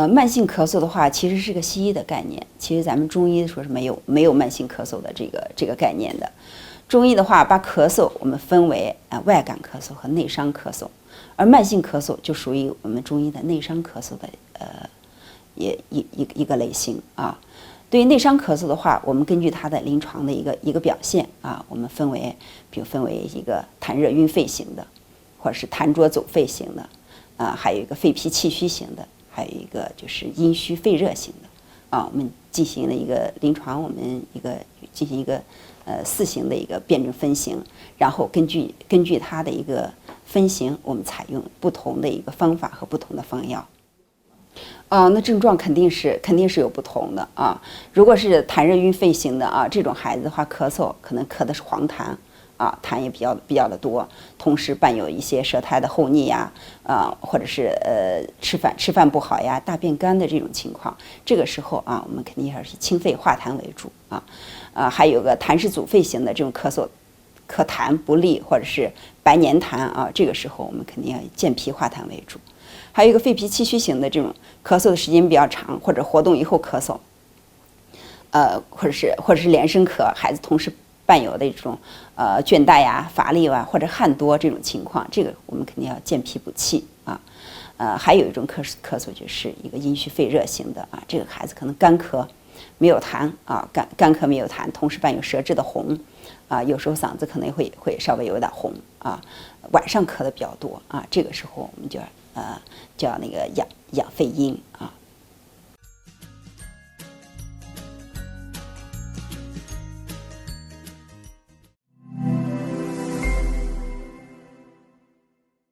慢性咳嗽的话，其实是个西医的概念。其实咱们中医说是没有慢性咳嗽的这个概念的。中医的话，把咳嗽我们分为外感咳嗽和内伤咳嗽，而慢性咳嗽就属于我们中医的内伤咳嗽的一个类型啊。对于内伤咳嗽的话，我们根据它的临床的一个表现啊，我们分为一个痰热晕肺型的，或者是痰浊走肺型的，还有一个肺脾气虚型的，还有一个就是阴虚肺热型的啊。我们进行了一个临床，我们进行一个4型的一个辩证分型，然后根据它的一个分型，我们采用不同的一个方法和不同的方药。那症状肯定是有不同的啊。如果是痰热晕肺型的啊，这种孩子的话，咳嗽可能咳的是黄痰啊，痰也比较的多，同时伴有一些舌苔的厚腻呀，或者是吃饭不好呀，大便干的这种情况，这个时候啊，我们肯定要是清肺化痰为主啊。还有个痰湿阻肺型的这种咳嗽，咳痰不利或者是白黏痰啊，这个时候我们肯定要以健脾化痰为主。还有一个肺脾气虚型的这种咳嗽的时间比较长，或者活动以后咳嗽，或者是连声咳，孩子同时伴有的这种倦怠呀、乏力啊，或者汗多这种情况，这个我们肯定要健脾补气啊。还有一种咳嗽就是一个阴虚肺热型的啊，这个孩子可能干咳没有痰啊，干咳没有痰，同时伴有舌质的红啊，有时候嗓子可能会稍微有点红啊，晚上咳的比较多啊，这个时候我们就要那个养肺阴啊。